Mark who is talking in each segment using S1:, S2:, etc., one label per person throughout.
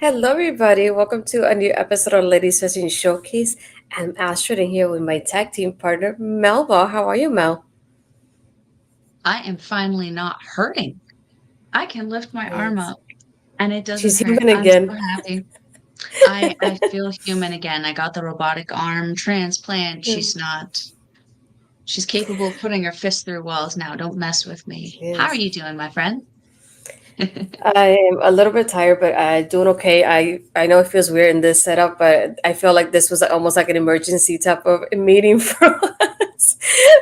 S1: Hello, everybody. Welcome to a new episode of Ladies Fashion Showcase. I'm Astrid and here with my tag team partner, Melba. How are you, Mel?
S2: I am finally not hurting. I can lift my arm
S1: Yes.
S2: up and it doesn't
S1: She's
S2: hurt.
S1: human
S2: I'm so
S1: again.
S2: happy. I feel human again. I got the robotic arm transplant. She's capable of putting her fist through walls now. Don't mess with me. How are
S1: Yes.
S2: you doing, my friend?
S1: I am a little bit tired, but I'm doing okay. I know it feels weird in this setup, but I feel like this was almost like an emergency type of meeting for us.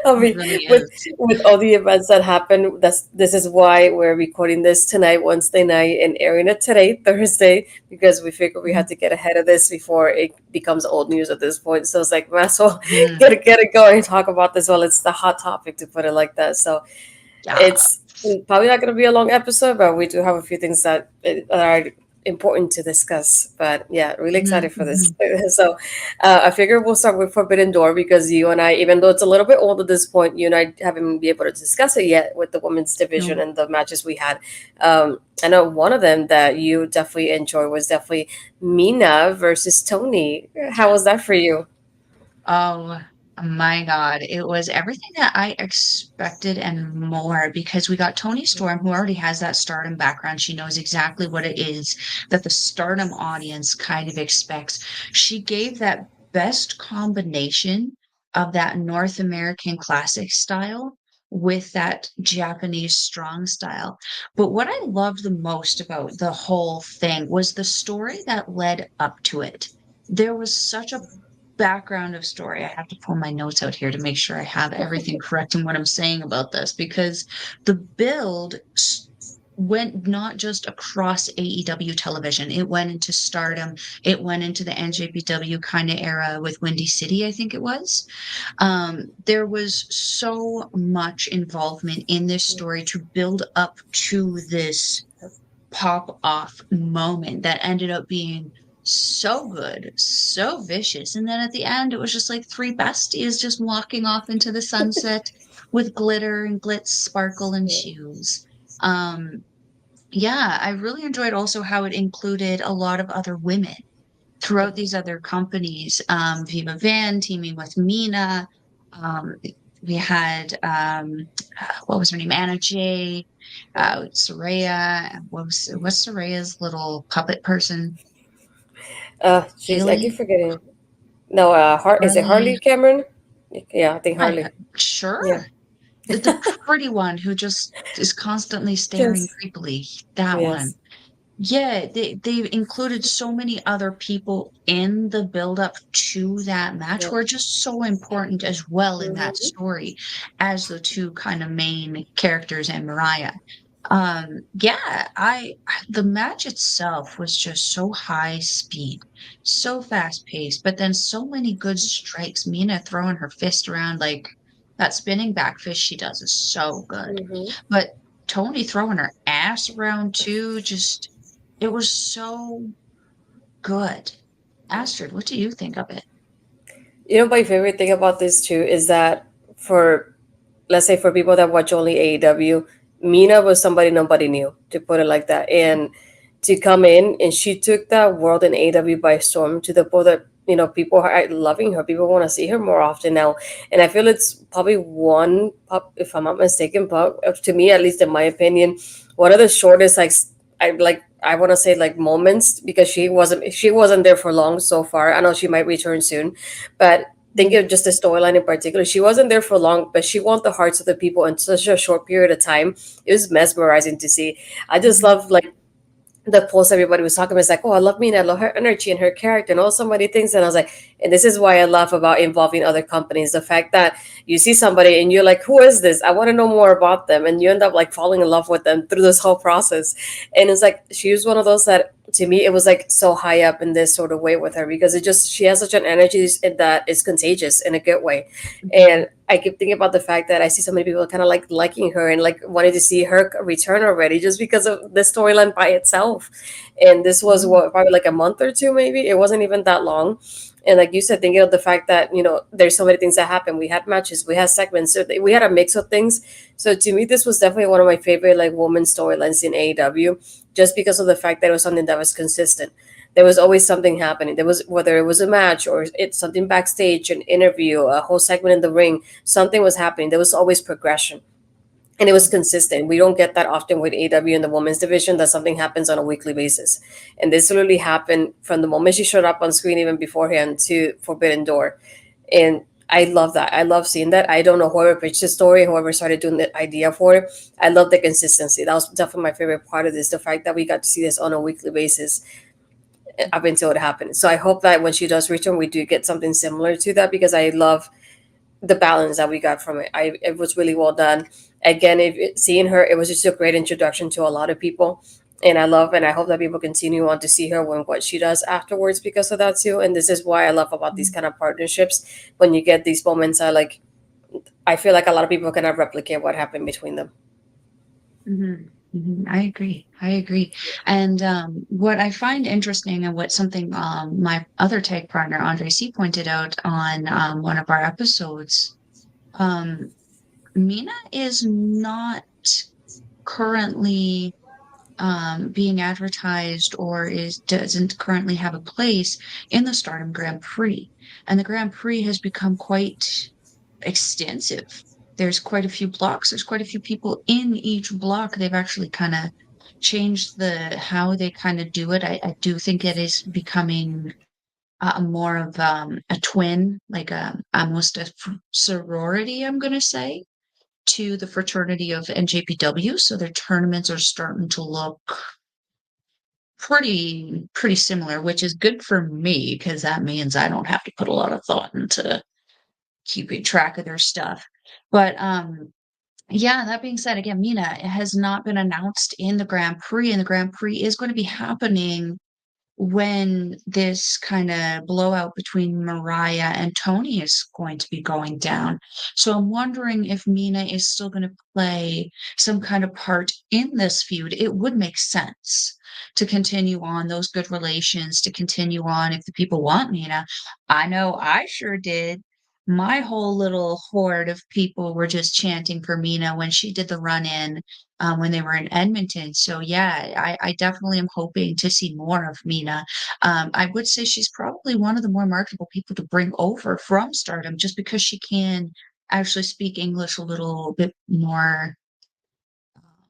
S1: I
S2: It
S1: mean,
S2: really
S1: with
S2: is.
S1: with all the events that happened, this is why we're recording this tonight, Wednesday night, and airing it today, Thursday, because we figured we had to get ahead of this before it becomes old news at this point. So it's like, might as well
S2: Mhm.
S1: get it going, talk about this while it's the hot topic, to put it like that. So
S2: Yeah.
S1: it's probably not going to be a long episode, but we do have a few things that are important to discuss. But yeah, really excited
S2: Mhm,
S1: for this.
S2: mhm.
S1: So I figure we'll start with Forbidden Door because you and I, even though it's a little bit old at this point, you and I haven't been able to discuss it yet with the women's division
S2: No.
S1: and the matches we had. I know one of them that you definitely enjoyed was definitely Mina versus Tony. How was that for you?
S2: Oh my God. It was everything that I expected and more because we got Toni Storm, who already has that stardom background. She knows exactly what it is that the stardom audience kind of expects. She gave that best combination of that North American classic style with that Japanese strong style. But what I loved the most about the whole thing was the story that led up to it. There was such a background of story. I have to pull my notes out here to make sure I have everything correct in what I'm saying about this because the went not just across AEW television. It went into Stardom. It went into the NJPW kind of era with Windy City, I think it was. There was so much involvement in this story to build up to this pop off moment that ended up being so good, so vicious. And then at the end, it was just like three besties just walking off into the sunset with glitter and glitz, sparkle, and shoes. Um, yeah, I really enjoyed also how it included a lot of other women throughout these other companies. Viva Van teaming with Mina. Um, we had what was her name? Anna Jay, Soraya. What's Soraya's little puppet person?
S1: Jeez, I keep
S2: Haley,
S1: forgetting. No, is it
S2: Harley.
S1: Harley Cameron? Yeah, I think
S2: I
S1: Harley. Yeah.
S2: sure the pretty one who just is constantly staring
S1: Just
S2: creepily. That one.
S1: yes.
S2: Yeah, they included so many other people in the build up to that match
S1: Yeah.
S2: who are just so important as well in that
S1: Hmm.
S2: story as the two kind of main characters and Mariah. Yeah, the match itself was just so high speed, so fast paced, but then so many good strikes. Mina throwing her fist around like that spinning back fist she does is so good.
S1: Hmm.
S2: But Tony throwing her ass around too, just it was so good. Astrid, what do you think of it?
S1: You know, my favorite thing about this too is that for, let's say, for people that watch only AEW, Mina was somebody nobody knew, to put it like that. And to come in and she took that world in AEW by storm to the point that, people are loving her. People want to see her more often now. And I feel it's probably if I'm not mistaken, to me, at least in my opinion, one of the shortest, I want to say, like, moments, because she wasn't there for long so far. I know she might return soon, but thinking
S2: Mhm.
S1: of just the storyline in particular, she wasn't there for long, but she won the hearts of the people in such a short period of time. It was mesmerizing to see. I just
S2: Mhm.
S1: love, like, the post everybody was talking about. It's like, oh, I love Mina, I love her energy and her character and all so many things. And I was like, and this is why I love about involving other companies. The fact that you see somebody and you're like, who is this? I want to know more about them. And you end up like falling in love with them through this whole process. And it's like she was one of those that, to me, it was like so high up in this sort of way with her, because she has such an energy that is contagious in a good way.
S2: Mhm.
S1: And I keep thinking about the fact that I see so many people kind of like liking her and like wanting to see her return already, just because of the storyline by itself. And this was
S2: Mhm.
S1: what, probably like a month or two, maybe. It wasn't even that long. And like you said, thinking of the fact that, there's so many things that happen. We had matches, we had segments, so we had a mix of things. So to me, this was definitely one of my favorite like woman storylines in AEW, just because of the fact that it was something that was consistent. There was always something happening. There was, whether it was a match or it's something backstage, an interview, a whole segment in the ring, something was happening. There was always progression, and it was consistent. We don't get that often with AW in the women's division, that something happens on a weekly basis. And this literally happened from the moment she showed up on screen, even beforehand, to Forbidden Door. And I love that. I love seeing that. I don't know whoever pitched the story, whoever started doing the idea for it. I love the consistency. That was definitely my favorite part of this, the fact that we got to see this on a weekly basis up until it happened. So I hope that when she does return, we do get something similar to that, because I love the balance that we got from it. It was really well done. Again, seeing her, it was just a great introduction to a lot of people, and I love and I hope that people continue on to see her when what she does afterwards because of that too. And this is why I love about these kind of partnerships, when you get these moments. I feel like a lot of people cannot replicate what happened between them.
S2: I agree. I agree. And what I find interesting, and what something my other tag partner Andre C pointed out on one of our episodes, um, Mina is not currently being advertised, or is doesn't currently have a place in the Stardom Grand Prix, and the Grand Prix has become quite extensive. There's quite a few blocks. There's quite a few people in each block. They've actually kind of changed the how they kind of do it. I do think it is becoming more of a twin, like almost a sorority, I'm going to say, to the fraternity of NJPW. So their tournaments are starting to look pretty similar, which is good for me, because that means I don't have to put a lot of thought into keeping track of their stuff. But yeah, that being said, again, Mina has not been announced in the Grand Prix, and the Grand Prix is going to be happening when this kind of blowout between Mariah and Toni is going to be going down. So I'm wondering if Mina is still going to play some kind of part in this feud. It would make sense to continue on those good relations, to continue on if the people want Mina. I know I sure did. My whole little horde of people were just chanting for Mina when she did the run in, when they were in Edmonton. So yeah, I definitely am hoping to see more of Mina. I would say she's probably one of the more marketable people to bring over from Stardom, just because she can actually speak English a little bit more.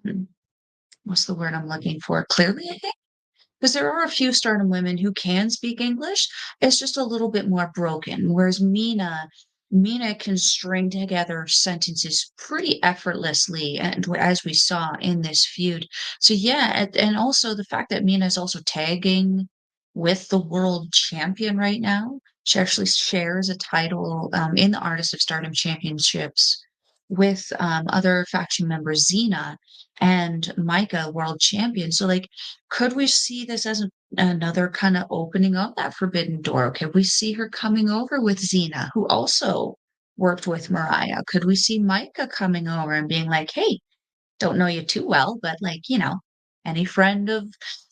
S2: um, what's the word I'm looking for? Clearly, I think. Because there are a few Stardom women who can speak English. It's just a little bit more broken. Whereas Mina can string together sentences pretty effortlessly, and as we saw in this feud. So yeah, and also the fact that Mina is also tagging with the world champion right now. She actually shares a title in the Artist of Stardom Championships with other faction members, Xena and Micah, world champion. So like, could we see this as another kind of opening of that forbidden door? Could we see her coming over with Xena, who also worked with Mariah? Could we see Micah coming over and being like, hey, don't know you too well, but like, any friend of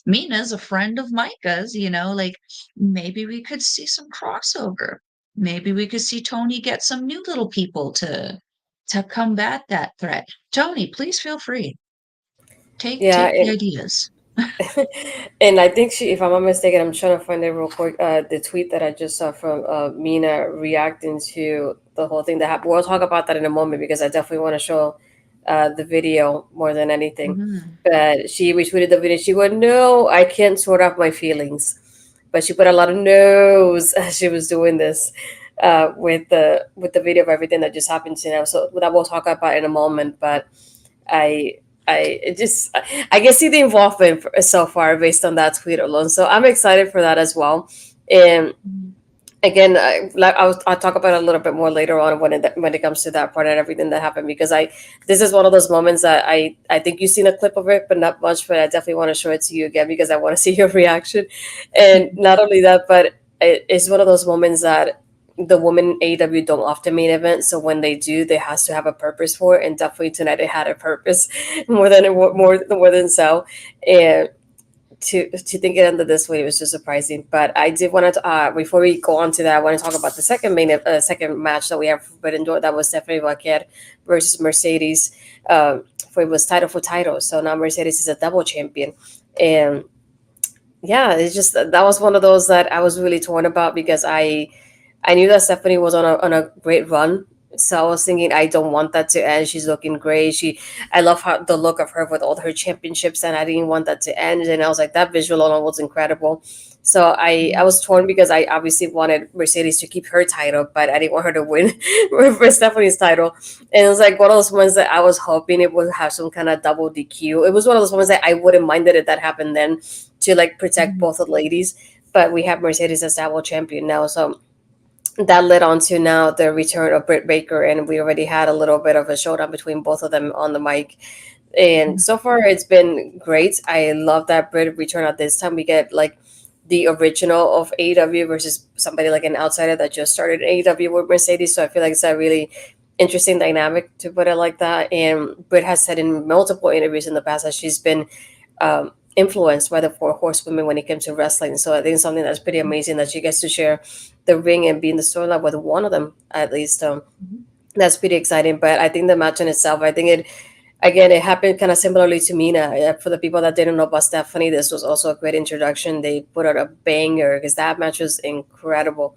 S2: Mina's a friend of Micah's, like maybe we could see some crossover. Maybe we could see Toni get some new little people to combat that threat. Toni, please feel free.
S1: Yeah,
S2: Take the ideas.
S1: and I think she, if I'm not mistaken, I'm trying to find it real quick. The tweet that I just saw from Mina reacting to the whole thing that happened. We'll talk about that in a moment, because I definitely want to show the video more than anything.
S2: Mhm.
S1: But she retweeted the video. She went, "No, I can't sort out my feelings," but she put a lot of no's as she was doing this with the video of everything that just happened to them. So that we'll talk about in a moment. But I I can see the involvement so far based on that tweet alone. So I'm excited for that as well. And
S2: Mhm.
S1: again, I'll talk about it a little bit more later on when it comes to that part and everything that happened, because this is one of those moments that I think you've seen a clip of it, but not much. But I definitely want to show it to you again, because I want to see your reaction. And not only that, but it's one of those moments that the women in AEW don't often main event, so when they do, they has to have a purpose for it, and definitely tonight it had a purpose more than so. And to think it ended this way was just surprising. But I did want to before we go on to that, I want to talk about the second match that we have for Forbidden Door. That was Stephanie Vaquer versus Mercedes. For it was title for title. So now Mercedes is a double champion, and Yeah, it's just that was one of those that I was really torn about because I knew that Stephanie was on a great run. So I was thinking I don't want that to end. She's looking great. I love how the look of her with all her championships, and I didn't want that to end. And I was like, that visual alone was incredible. So I
S2: Mhm.
S1: was torn because I obviously wanted Mercedes to keep her title, but I didn't want her to win for Stephanie's title. And it was like one of those ones that I was hoping it would have some kind of double DQ. It was one of those ones that I wouldn't mind that if that happened then, to like protect
S2: Mhm.
S1: both of the ladies. But we have Mercedes as double champion now, so that led on to now the return of Britt Baker, and we already had a little bit of a showdown between both of them on the mic. And
S2: Mhm.
S1: so far, it's been great. I love that Britt return at this time. We get like the original of AEW versus somebody like an outsider that just started AEW with Mercedes. So I feel like it's a really interesting dynamic, to put it like that. And Britt has said in multiple interviews in the past that she's been influenced by the Four Horsewomen when it comes to wrestling. So I think it's something that's pretty amazing that she gets to share the ring and be in the storyline with one of them at least.
S2: Mhm.
S1: That's pretty exciting. But I think the match in itself, I think it again it happened kind of similarly to Mina. For the people that didn't know about Stephanie, this was also a great introduction. They put out a banger because that match was incredible,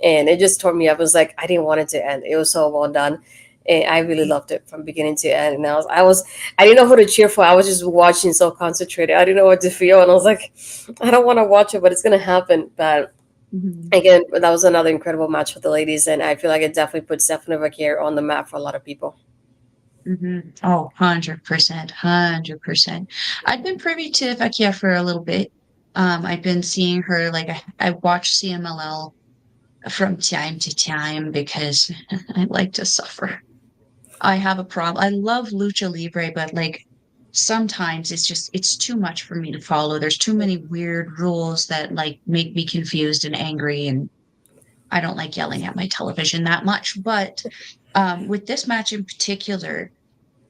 S1: and it just tore me up. It was like I didn't want it to end. It was so well done. And I really loved it from beginning to end. And I didn't know who to cheer for. I was just watching so concentrated. I didn't know what to feel. And I was like, I don't want to watch it, but it's going to happen. But
S2: Mhm.
S1: again, that was another incredible match for the ladies. And I feel like it definitely puts Stephanie Vaquer on the map for a lot of people.
S2: Mhm. Oh, 100%, 100%. I've been privy to Vakia for a little bit. I've been seeing her, like, I watch CMLL from time to time because I like to suffer. I have a problem. I love Lucha Libre, but like sometimes it's too much for me to follow. There's too many weird rules that like make me confused and angry, and I don't like yelling at my television that much. But with this match in particular,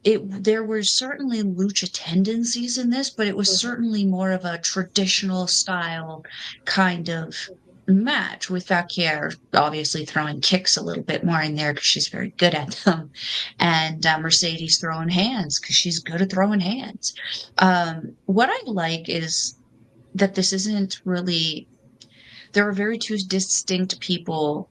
S2: it there were certainly lucha tendencies in this, but it was certainly more of a traditional style kind of match with Vaquier obviously throwing kicks a little bit more in there because she's very good at them, and Mercedes throwing hands because she's good at throwing hands. What I like is that this isn't really there are very two distinct people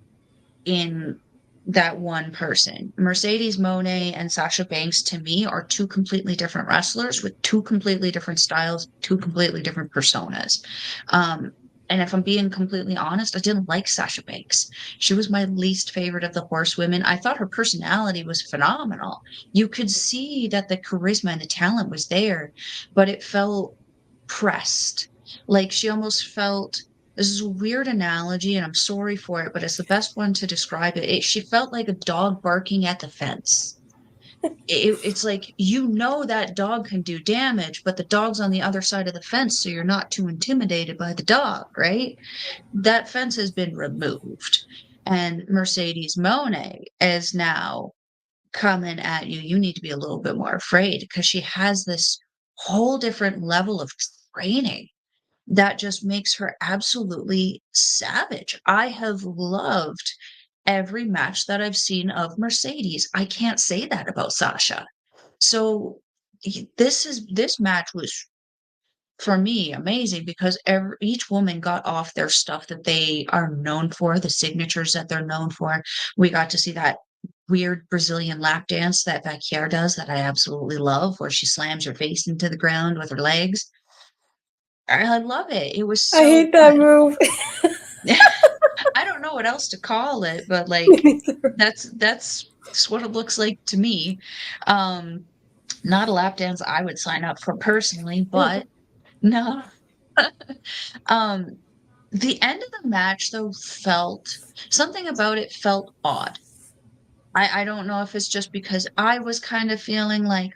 S2: in that one person. Mercedes Moné and Sasha Banks to me are two completely different wrestlers with two completely different styles, two completely different personas. Um, and if I'm being completely honest, I didn't like Sasha Banks. She was my least favorite of the horsewomen. I thought her personality was phenomenal. You could see that the charisma and the talent was there, but it felt pressed. Like she almost felt this is a weird analogy, and I'm sorry for it, but it's the best one to describe it. She felt like a dog barking at the fence. It's like you know that dog can do damage, but the dog's on the other side of the fence, so you're not too intimidated by the dog, right? That fence has been removed, and Mercedes Monet is now coming at you. You need to be a little bit more afraid because she has this whole different level of training that just makes her absolutely savage. I have loved every match that I've seen of Mercedes. I can't say that about Sasha. So this match was for me amazing because each woman got off their stuff that they are known for, the signatures that they're known for. We got to see that weird Brazilian lap dance that Vaquier does that I absolutely love, where she slams her face into the ground with her legs. I love it. It was
S1: I
S2: so
S1: hate that
S2: good.
S1: move.
S2: I don't know what else to call it, but like that's what it looks like to me. Um, not a lap dance I would sign up for personally, but no. Um, the end of the match though felt something about it felt odd. I don't know if it's just because I was kind of feeling like,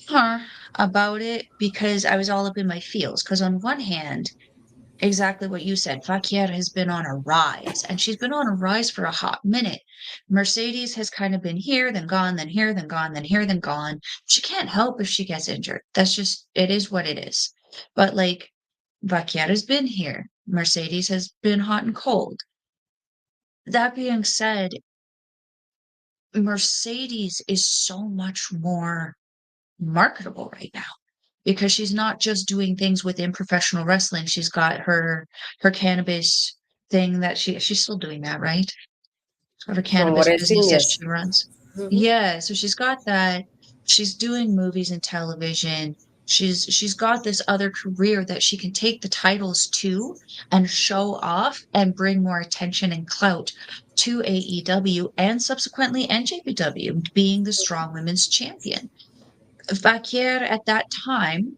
S2: huh, about it because I was all up in my feels. Because on one hand, exactly what you said. Vaquier has been on a rise, and she's been on a rise for a hot minute. Mercedes has kind of been here, then gone, then here, then gone, then here, then gone. She can't help if she gets injured. That's just, it is what it is. But like, Vaquier has been here. Mercedes has been hot and cold. That being said, Mercedes is so much more marketable right now. because she's not just doing things within professional wrestling. She's got her cannabis thing that she's still doing that, right? She's got her
S1: From what
S2: cannabis
S1: I've seen,
S2: business that
S1: yes.
S2: she runs.
S1: Hmm.
S2: Yeah, so she's got that. She's doing movies and television. She's got this other career that she can take the titles to and show off and bring more attention and clout to AEW and subsequently NJPW, being the strong women's champion. Vaquer at that time,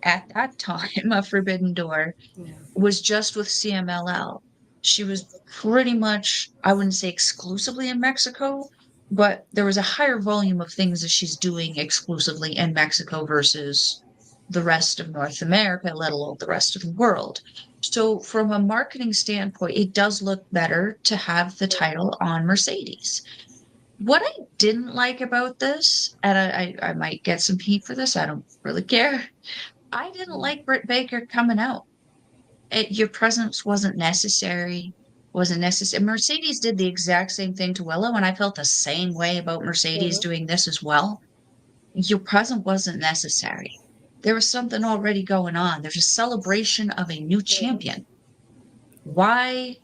S2: a Forbidden Door
S1: Yeah.
S2: was just with CMLL. She was pretty much, I wouldn't say exclusively in Mexico, but there was a higher volume of things that she's doing exclusively in Mexico versus the rest of North America, let alone the rest of the world. So, from a marketing standpoint, it does look better to have the title on Mercedes. What I didn't like about this, and I might get some heat for this, I don't really care. I didn't like Britt Baker coming out. Your presence wasn't necessary. Mercedes did the exact same thing to Willow, and I felt the same way about Mercedes
S1: Hmm.
S2: doing this as well. Your presence wasn't necessary. There was something already going on. There's a celebration of a new champion. Why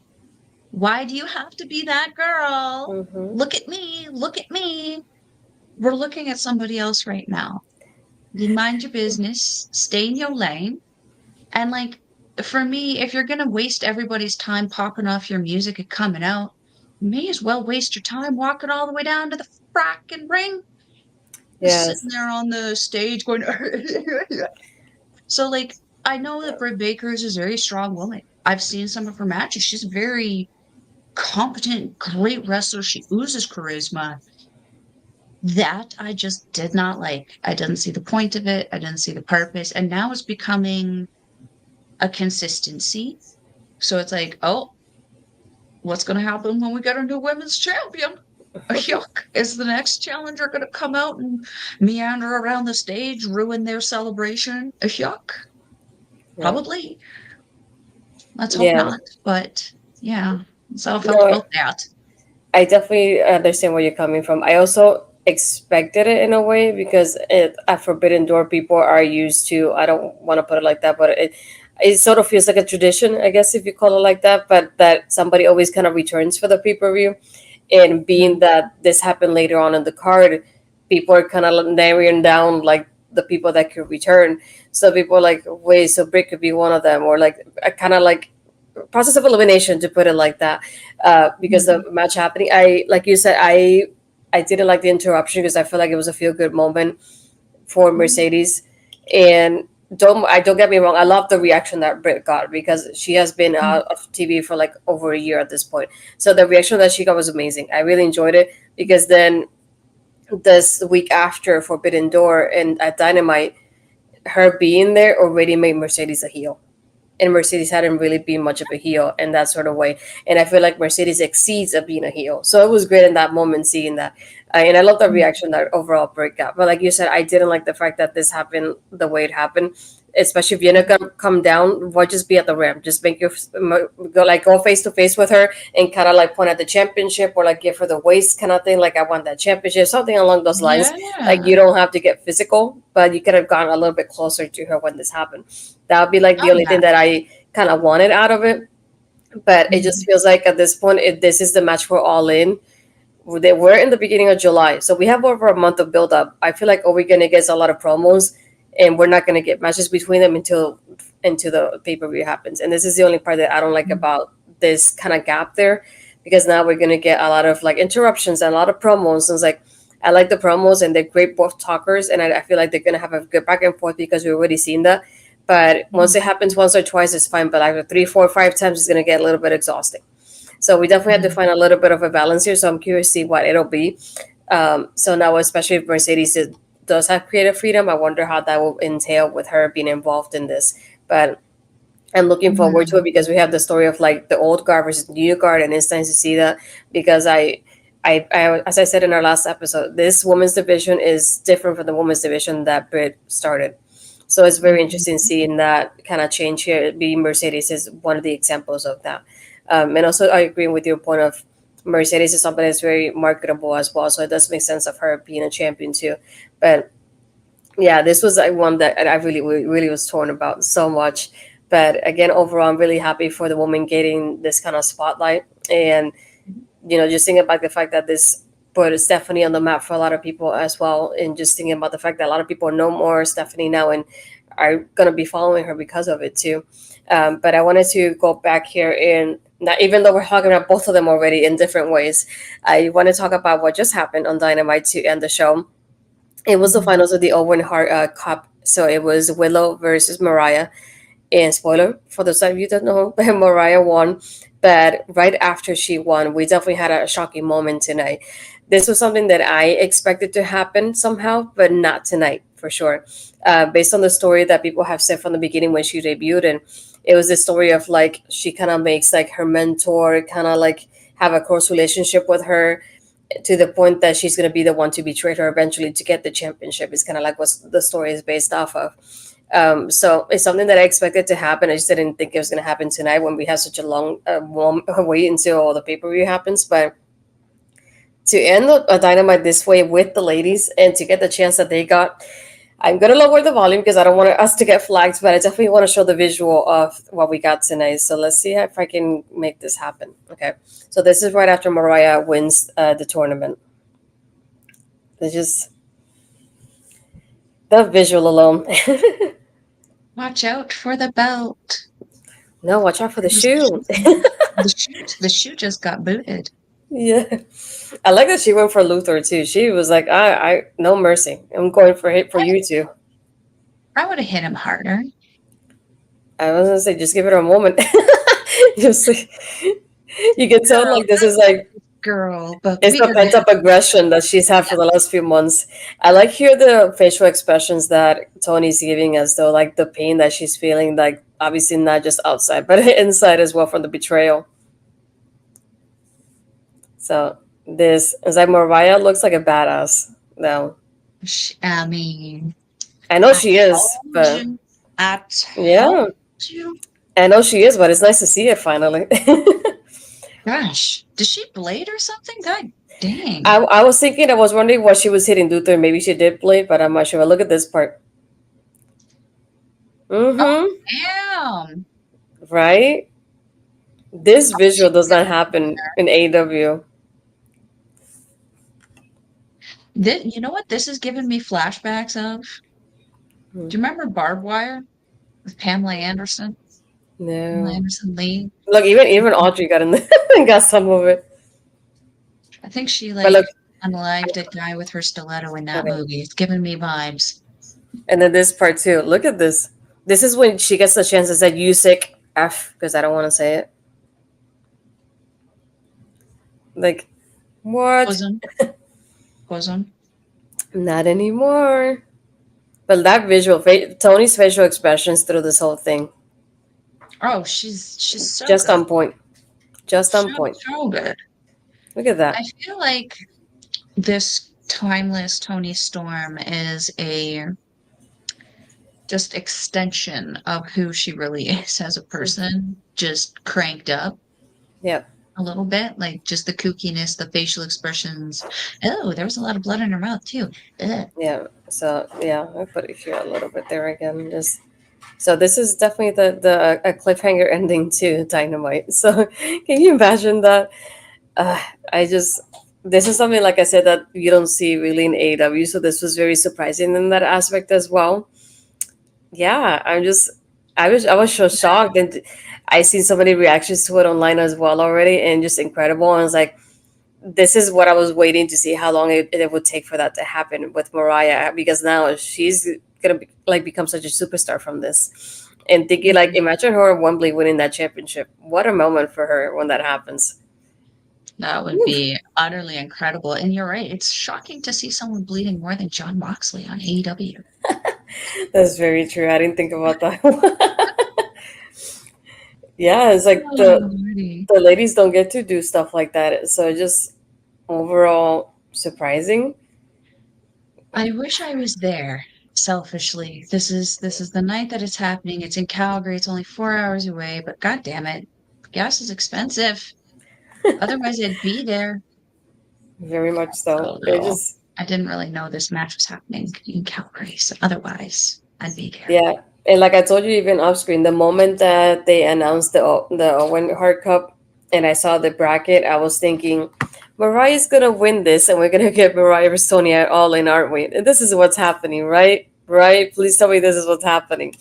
S2: why do you have to be that girl?
S1: Hmm.
S2: Look at me, look at me. We're looking at somebody else right now. You mind your business, stay in your lane. And like for me, if you're gonna waste everybody's time popping off your music and coming out, you may as well waste your time walking all the way down to the fracking ring, just
S1: Yes.
S2: sitting there on the stage going. So like I know that Britt Baker is a very strong woman. I've seen some of her matches. She's a very competent, great wrestler. She oozes charisma. That I just did not like. I didn't see the point of it. I didn't see the purpose. And now it's becoming a consistency. So it's like, oh, what's going to happen when we get a new women's champion? Yuck. Is the next challenger going to come out and meander around the stage, ruin their celebration? Yuck.
S1: Yeah.
S2: Probably. Let's hope
S1: Yeah.
S2: not. But yeah, that's how I felt
S1: No,
S2: about that.
S1: I definitely understand where you're coming from. I also expected it in a way because at Forbidden Door, people are used to. I don't want to put it like that, but it sort of feels like a tradition, I guess, if you call it like that. But that somebody always kind of returns for the pay per view, and being
S2: Mhm.
S1: that this happened later on in the card, people are kind of narrowing down like the people that could return. So people are like, wait, so Brick could be one of them, or like kind of like process of elimination to put it like that, because the
S2: Mhm.
S1: match happening, I like you said, I didn't like the interruption because I feel like it was a feel good moment for
S2: Mhm.
S1: Mercedes. And don't get me wrong, I love the reaction that Britt got because she has been
S2: Mhm.
S1: out of TV for like over a year at this point. So the reaction that she got was amazing. I really enjoyed it because then this week after Forbidden Door and at Dynamite, her being there already made Mercedes a heel, and Mercedes hadn't really been much of a heel in that sort of way. And I feel like Mercedes exceeds at being a heel. So it was great in that moment seeing that. And I love the
S2: Mhm.
S1: reaction that overall breakout. But like you said, I didn't like the fact that this happened the way it happened. Especially if you're not gonna come down, why just be at the ramp? Just make your go face to face with her and kind of like point at the championship or like give her the waist kind of thing. Like I want that championship, something along those lines. Like you
S2: Yeah.
S1: don't have to get physical, but you could have gone a little bit closer to her when this happened. That would be like the
S2: Oh
S1: only
S2: yeah.
S1: thing that I kind of wanted out of it. But it just
S2: Mhm.
S1: feels like at this point, this is the match we're all in. We're in the beginning of July, so we have over a month of build up. I feel like we're gonna get a lot of promos, and we're not gonna get matches between them until into the pay per view happens. And this is the only part that I don't like
S2: Mhm.
S1: about this kind of gap there, because now we're gonna get a lot of like interruptions and a lot of promos. And it's like I like the promos and they're great both talkers, and I feel like they're gonna have a good back and forth because we've already seen that. But once
S2: Mhm.
S1: it happens once or twice, it's fine. But after three, four, five times, it's gonna get a little bit exhausting. So we definitely have to
S2: Mhm.
S1: find a little bit of a balance here. So I'm curious to see what it'll be. So now, especially if Mercedes does have creative freedom, I wonder how that will entail with her being involved in this. But I'm looking forward to it
S2: Mhm.
S1: because we have the story of like the old guard versus the new guard, and it's nice to see that because as I said in our last episode, this women's division is different from the women's division that Britt started. So it's very interesting
S2: Mhm.
S1: seeing that kind of change here. Being Mercedes is one of the examples of that. And also, I agree with your point of Mercedes is something that's very marketable as well. So it does make sense of her being a champion too. But Yeah, this was like one that I really was torn about so much. But again, overall, I'm really happy for the woman getting this kind of spotlight, and just thinking about the fact that this put Stephanie on the map for a lot of people as well, and just thinking about the fact that a lot of people know more Stephanie now and are gonna be following her because of it too. But I wanted to go back here and not, even though we're talking about both of them already in different ways, I want to talk about what just happened on Dynamite to end the show. It was the
S2: Mhm.
S1: finals of the Owen Hart Cup. So it was Willow versus Mariah. And spoiler for those of you that know, Mariah won. But right after she won, we definitely had a shocking moment tonight. This was something that I expected to happen somehow, but not tonight for sure. Based on the story that people have said from the beginning when she debuted, and it was the story of like she kind of makes like her mentor kind of like have a close relationship with her to the point that she's going to be the one to betray her eventually to get the championship. It's kind of like what the story is based off of. So it's something that I expected to happen. I just didn't think it was going to happen tonight when we have such a long wait until all the pay per view happens. But to end a dynamite this way with the ladies and to get the chance that they got, I'm gonna lower the volume because I don't want us to get flagged, but I definitely want to show the visual of what we got tonight. So let's see if I can make this happen. Okay, so this is right after Mariah wins the tournament. It's just the visual alone.
S2: Watch out for the belt.
S1: No, watch out for the shoe.
S2: The shoe just got booted.
S1: Yeah, I like that she went for Luther too. She was like, I no mercy. I'm going for hit for
S2: I,
S1: you too.
S2: I would have hit him harder.
S1: I was gonna say, just give it a moment. Just like, you can tell,
S2: Girl,
S1: like this is like
S2: girl, but
S1: it's
S2: we
S1: the
S2: gotta
S1: pent
S2: have
S1: up aggression that she's had for the last few months. I like hear the facial expressions that Tony's giving us, though, like the pain that she's feeling, like obviously not just outside, but inside as well from the betrayal. So this is like Mariah looks like a badass now.
S2: I mean,
S1: I know
S2: I
S1: she is,
S2: told
S1: but
S2: you. I told
S1: yeah,
S2: you.
S1: I know she is, but it's nice to see it finally.
S2: Gosh, did she blade or something? God
S1: I,
S2: dang.
S1: I was thinking, I was wondering what she was hitting Luther. Maybe she did play, but I'm not sure. Look at this part.
S2: Oh,
S1: Mm-hmm.
S2: damn.
S1: Right? This
S2: She
S1: visual does
S2: did
S1: not happen in AW.
S2: You know what this is giving me flashbacks of? Do you remember Barbed Wire with Pamela Anderson? Pamela
S1: No.
S2: Anderson Lee?
S1: Look, even Audrey got in the, got some of it.
S2: I think she
S1: But
S2: like
S1: look,
S2: unalived a guy with her stiletto in that
S1: okay.
S2: movie. It's giving me vibes.
S1: And then this part too. Look at this. This is when she gets the chance to say Usick F because I don't want to say it. Like, what?
S2: Bosom. Bosom.
S1: Not anymore. But that visual, Tony's facial expressions through this whole thing,
S2: Oh, she's so
S1: just
S2: good.
S1: on point. Just
S2: So
S1: on point.
S2: so good.
S1: Look at
S2: I
S1: that.
S2: feel like this timeless Tony Storm is a just extension of who she really is as a person, just cranked up
S1: Yep.
S2: a little bit, like just the kookiness, the facial expressions. Oh, there was a lot of blood in her mouth too. Ugh.
S1: Yeah. So yeah, I'll put it here a little bit there again. Just so this is definitely the a cliffhanger ending to Dynamite. So can you imagine that? Uh, I just this is something like I said that you don't see really in AEW. So this was very surprising in that aspect as well. Yeah, I was so shocked, and I seen so many reactions to it online as well already, and just incredible. And I was like, this is what I was waiting to see how long it would take for that to happen with Mariah because now she's gonna be, like become such a superstar from this. And thinking like, imagine her at Wembley winning that championship. What a moment for her when that happens.
S2: That would
S1: Woo.
S2: be utterly incredible. And you're right, it's shocking to see someone bleeding more than John Moxley on AEW.
S1: That's very true. I didn't think about that. Yeah, it's like
S2: Oh, Lordy.
S1: the ladies don't get to do stuff like that. So just overall surprising.
S2: I wish I was there, selfishly. This is the night that it's happening. It's in Calgary. It's only 4 hours away, but god damn it. Gas is expensive. Otherwise I'd be there.
S1: Very much
S2: So
S1: so. It
S2: no.
S1: just
S2: I didn't really know this match was happening in Calgary. So otherwise, I'd be there.
S1: Yeah, and like I told you, even off screen, the moment that they announced the Owen Hart Cup, and I saw the bracket, I was thinking, Mariah's gonna win this, and we're gonna get Mariah versus Toni at All In, aren't we? And this is what's happening, right? Right? Please tell me this is what's happening.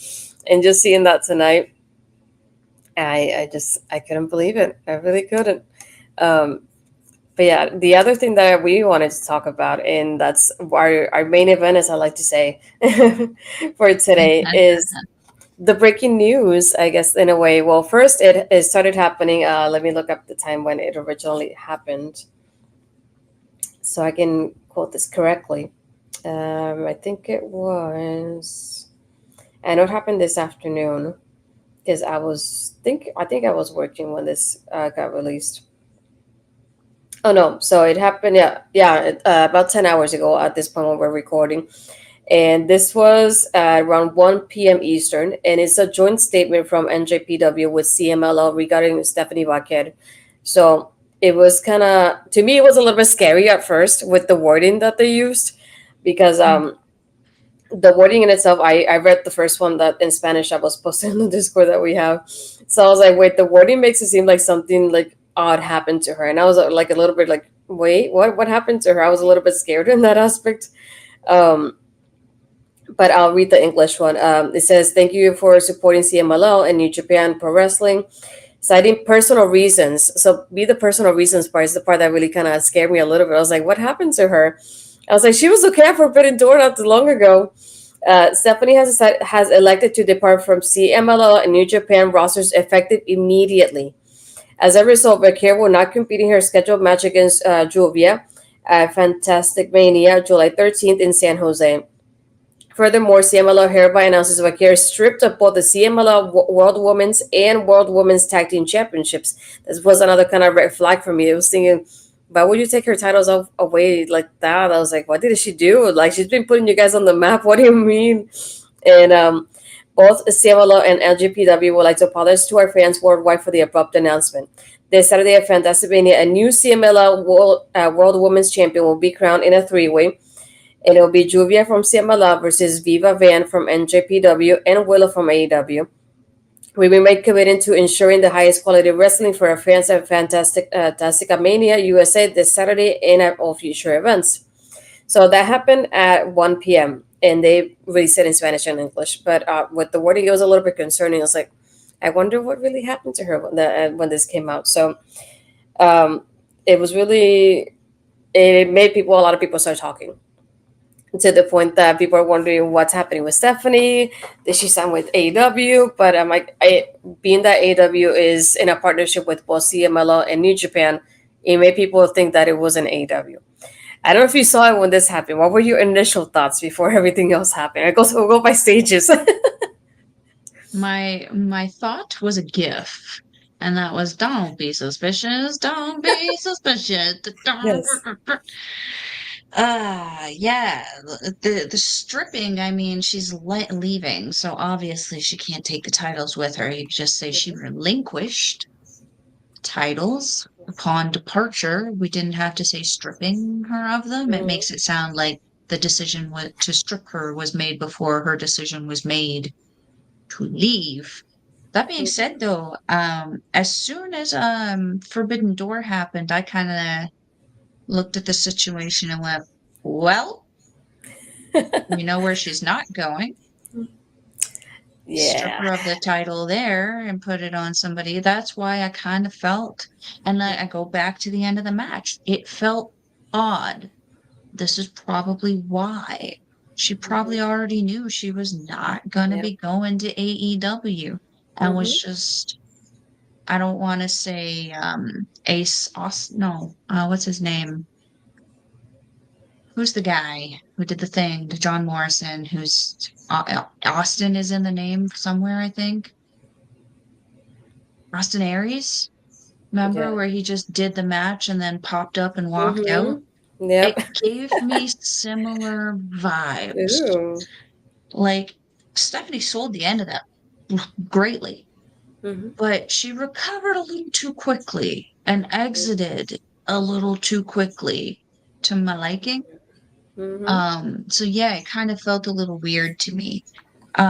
S1: And just seeing that tonight, I couldn't believe it. I really couldn't. Um, but yeah, the other thing that we wanted to talk about, and that's our main event, as I like to say, for today, is the breaking news, I guess, in a way. Well, first, it started happening. Let me look up the time when it originally happened so I can quote this correctly. I think it was, I know it happened this afternoon because I think I was working when this got released. Oh no, so it happened, about 10 hours ago at this point when we're recording. And this was around 1 p.m. Eastern, and it's a joint statement from NJPW with CMLL regarding Stephanie Vaquer. So it was kind of, to me, it was a little bit scary at first with the wording that they used, because the wording in itself, I read the first one that in Spanish that was posted in the Discord that we have. So I was like, wait, the wording makes it seem like something like odd happened to her. And I was like a little bit like, wait, what happened to her? I was a little bit scared in that aspect. Um, but I'll read the English one. It says, thank you for supporting CMLL and New Japan Pro Wrestling, citing personal reasons. So be the personal reasons part is the part that really kind of scared me a little bit. I was like, what happened to her? I was like, she was okay at Forbidden Door not too long ago. Stephanie has elected to depart from CMLL and New Japan rosters effective immediately. As a result, Vaquer will not compete in her scheduled match against Juvia at Fantastic Mania July 13th in San Jose. Furthermore, CMLL hereby announces Vaquer stripped of both the CMLL World Women's and World Women's Tag Team Championships. This was another kind of red flag for me. I was thinking, why would you take her titles away like that? I was like, what did she do? Like, she's been putting you guys on the map. What do you mean? And both CMLL and LGPW would like to apologize to our fans worldwide for the abrupt announcement. This Saturday at Fantastic Mania, a new CMLL World Women's Champion will be crowned in a three-way. And it'll be Juvia from CMLL versus Viva Van from NJPW and Willow from AEW. We remain committed to ensuring the highest quality wrestling for our fans at Fantastica Mania USA this Saturday and at all future events. So that happened at 1 p.m. and they released it in Spanish and English. But with the wording, it was a little bit concerning. I was like, I wonder what really happened to her when this came out. So it was really, it made a lot of people start talking, to the point that people are wondering what's happening with Stephanie. Did she sign with AEW? But I'm like, being that AEW is in a partnership with both CMLL and New Japan, it made people think that it was an AEW. I don't know if you saw it when this happened. What were your initial thoughts before everything else happened? We'll go by stages.
S2: My thought was a GIF, and that was "Don't be suspicious, don't be suspicious."
S1: Yes.
S2: Yeah, the stripping. I mean, she's leaving, so obviously she can't take the titles with her. You just say she relinquished titles upon departure. We didn't have to say stripping her of them. It makes it sound like the decision to strip her was made before her decision was made to leave. That being said, though, as soon as Forbidden Door happened, I kind of looked at the situation and went, "Well, we know where she's not going. Strip
S1: Yeah.
S2: her of the title there and put it on somebody." That's why I kind of felt, and I go back to the end of the match. It felt odd. This is probably why. She probably already knew she was not going to
S1: Yep.
S2: be going to AEW and was
S1: Mm-hmm.
S2: just, I don't want to say Ace Austin. No, what's his name? Who's the guy who did the thing to John Morrison? Who's Austin is in the name somewhere, I think. Austin Aries. Remember
S1: Yeah.
S2: where he just did the match and then popped up and walked out?
S1: Mm-hmm. Yep.
S2: It gave me similar vibes.
S1: Ooh.
S2: Like Stephanie sold the end of that greatly,
S1: Mm-hmm.
S2: but she recovered a little too quickly and exited a little too quickly to my liking.
S1: Mm-hmm.
S2: So yeah, it kind of felt a little weird to me. Um